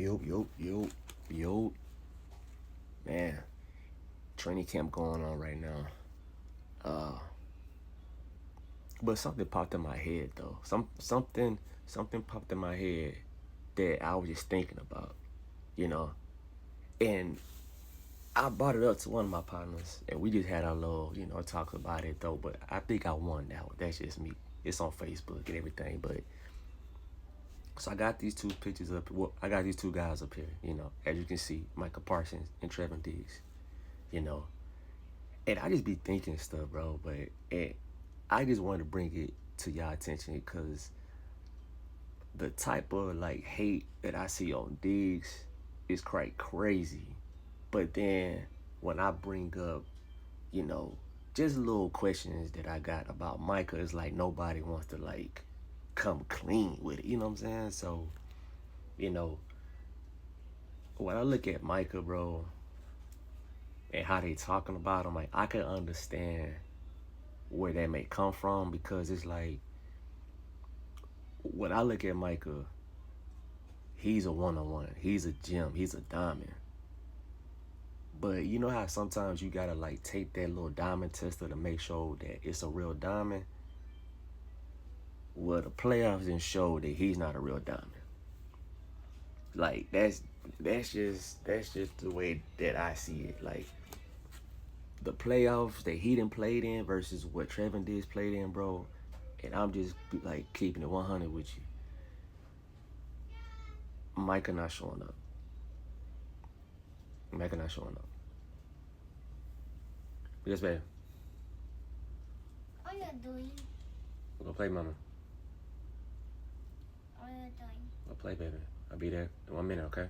Yo. Man, training camp going on right now. Uh, but something popped in my head though. Something popped in my head that I was just thinking about, you know. And I brought it up to one of my partners, and we just had our little, talk about it though. But I think I won that one. That's just me. It's on Facebook and everything. But so I got these two pictures up. Well, I got these two guys up here. As you can see, Michael Parsons and Trevin Diggs. You know, and I just be thinking stuff, bro. But I just wanted to bring it to y'all attention because the type of like hate that I see on Diggs is quite crazy. But then when I bring up, you know, just little questions that I got about Micah, it's like nobody wants to like come clean with it. You know what I'm saying? So, you know, when I look at Micah, bro, and how they talking about him, like I can understand where that may come from because it's like when I look at Micah, he's a one on one. He's a gem. He's a diamond. But you know how sometimes you gotta like take that little diamond tester to make sure that it's a real diamond? Well, the playoffs didn't show that he's not a real diamond. Like that's just the way that I see it. Like the playoffs that he didn't played in versus what Trevin Diggs played in, bro. And I'm just like keeping it 100 with you. Micah not showing up. Micah not showing up. Yes, babe. What are you doing? We're gonna play, mama. What are you doing? We'll play, baby. I'll be there in 1 minute, okay?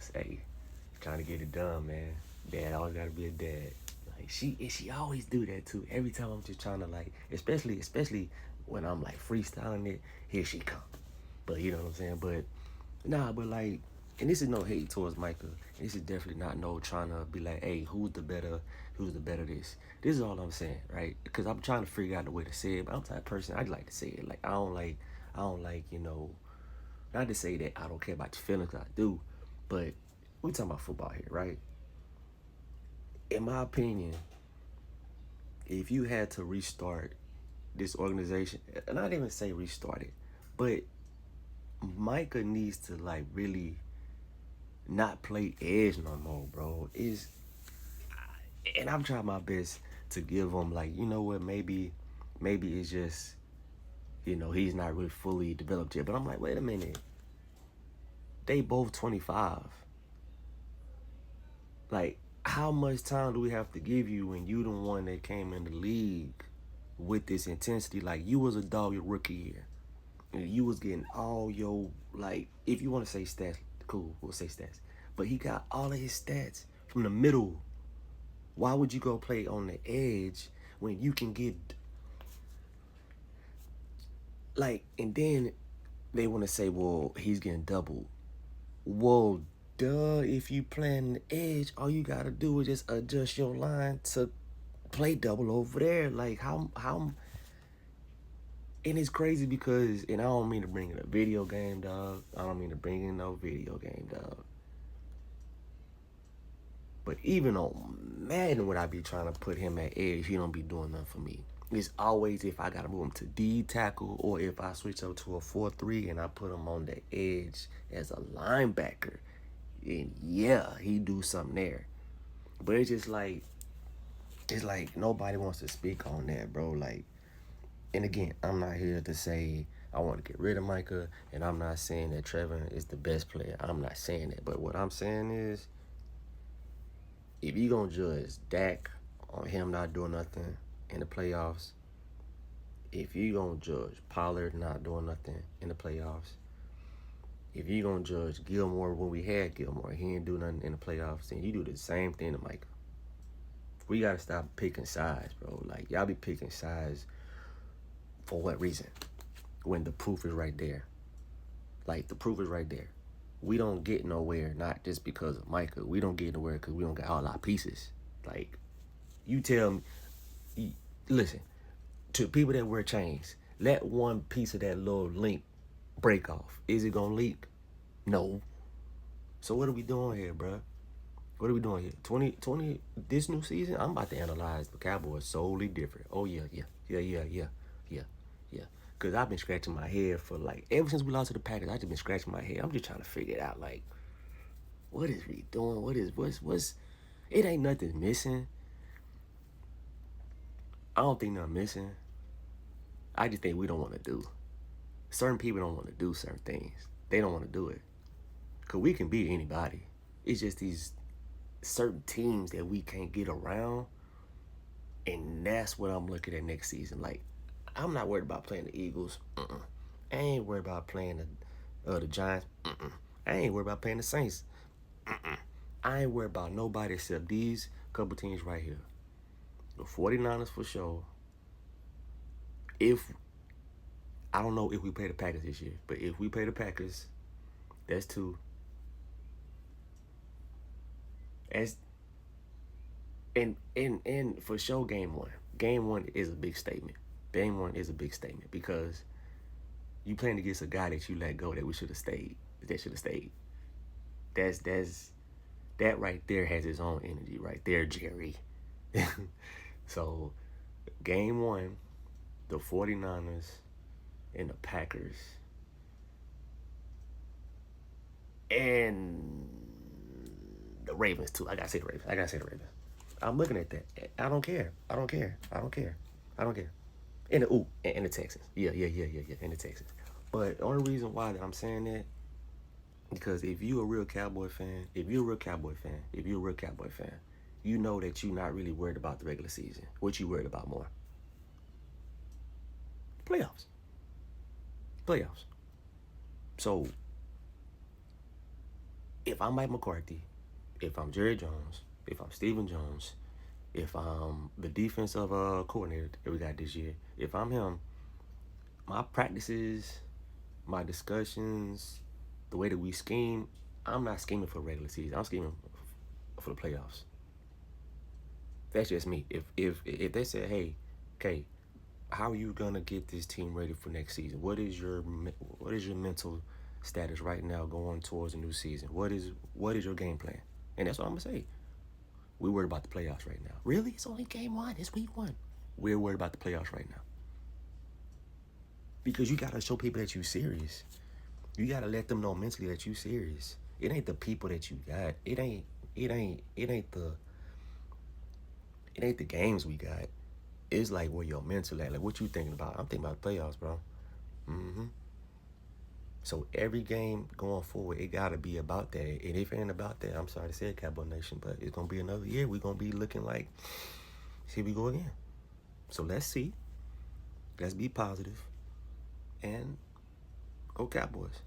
Say, trying to get it done, man. Dad always gotta be a dad. Like she always do that too. Every time I'm just trying to like, especially when I'm like freestyling it, here she come. But you know what I'm saying? But nah, but like, and this is no hate towards Micah. This is definitely not no trying to be like, hey, who's the better this? This is all I'm saying, right? Because I'm trying to figure out the way to say it, but I'm the type of person I like to say it. Like I don't like, not to say that I don't care about your feelings, 'cause I do, but we talking about football here, right? In my opinion, if you had to restart this organization, and not even say restart it, but Micah needs to like really not play edge no more, bro. And I'm trying my best to give him like, you know what, maybe it's just, he's not really fully developed yet. But I'm like, wait a minute. They both 25. Like, how much time do we have to give you when you the one that came in the league with this intensity? Like, you was a dog your rookie year. And you was getting all your, like, if you want to say stats, cool, we'll say stats. But he got all of his stats from the middle. Why would you go play on the edge when you can get, like, and then they want to say, well, he's getting doubled. Well, duh, if you playing the edge, all you got to do is just adjust your line to play double over there. Like, how, and it's crazy because, and I don't mean to bring in a video game, dog. I don't mean to bring in no video game, dog. But even on Madden, would I be trying to put him at edge, he don't be doing nothing for me. It's always if I got to move him to D tackle or if I switch up to a 4-3 and I put him on the edge as a linebacker. And yeah, he do something there. But it's like nobody wants to speak on that, bro. Like, and again, I'm not here to say I want to get rid of Micah, and I'm not saying that Trevor is the best player. I'm not saying that. But what I'm saying is, if you gonna judge Dak on him not doing nothing in the playoffs, if you gonna judge Pollard not doing nothing in the playoffs, if you gonna judge Gilmore when we had Gilmore, he didn't do nothing in the playoffs, then you do the same thing to Micah. We gotta stop picking sides, bro. Like, y'all be picking sides for what reason? When the proof is right there. Like, the proof is right there. We don't get nowhere, not just because of Micah. We don't get nowhere because we don't got all our pieces. Like, you tell me, listen, To people that wear chains, let one piece of that little link break off. Is it gonna leak? No. So what are we doing here, bruh? What are we doing here? 2020, this new season, I'm about to analyze the Cowboys solely different. Oh, yeah. Because I've been scratching my head for, like, ever since we lost to the Packers, I've just been scratching my head. I'm just trying to figure it out, like, what is we doing? What's, it ain't nothing missing. I don't think nothing missing. I just think we don't want to do. Certain people don't want to do certain things. They don't want to do it. Because we can beat anybody. It's just these certain teams that we can't get around, and that's what I'm looking at next season. Like, I'm not worried about playing the Eagles. I ain't worried about playing the Giants. I ain't worried about playing the Saints. I ain't worried about nobody except these couple teams right here. The 49ers for sure. If I don't know if we play the Packers this year, but if we play the Packers, that's two. As and for sure, game one. Game one is a big statement. Game one is a big statement because you playing against a guy that you let go that we should have stayed. That should have stayed. That right there has its own energy right there, Jerry. So, game one, the 49ers and the Packers. And the Ravens, too. I gotta say the Ravens. I'm looking at that. I don't care. And the Texans. Yeah. And the Texans. But the only reason why that I'm saying that, because if you're a real Cowboy fan, you know that you're not really worried about the regular season. What you worried about more? Playoffs. So, if I'm Mike McCarthy, if I'm Jerry Jones, if I'm Stephen Jones, if I'm the defensive coordinator that we got this year, if I'm him, my practices, my discussions, the way that we scheme, I'm not scheming for regular season. I'm scheming for the playoffs. That's just me. If they said, hey, okay, how are you gonna get this team ready for next season? What is your mental status right now going towards a new season? What is your game plan? And that's what I'm gonna say. We're worried about the playoffs right now. Really? It's only game one. It's week one. We're worried about the playoffs right now. Because you gotta show people that you're serious. You gotta let them know mentally that you're serious. It ain't the people that you got. It ain't the games we got. It's like where your mental at. Like what you thinking about? I'm thinking about the playoffs, bro. So every game going forward, it gotta be about that. And if it ain't about that, I'm sorry to say it, Cowboy Nation, but it's gonna be another year. We're gonna be looking like, here we go again. So let's see. Let's be positive. And go Cowboys.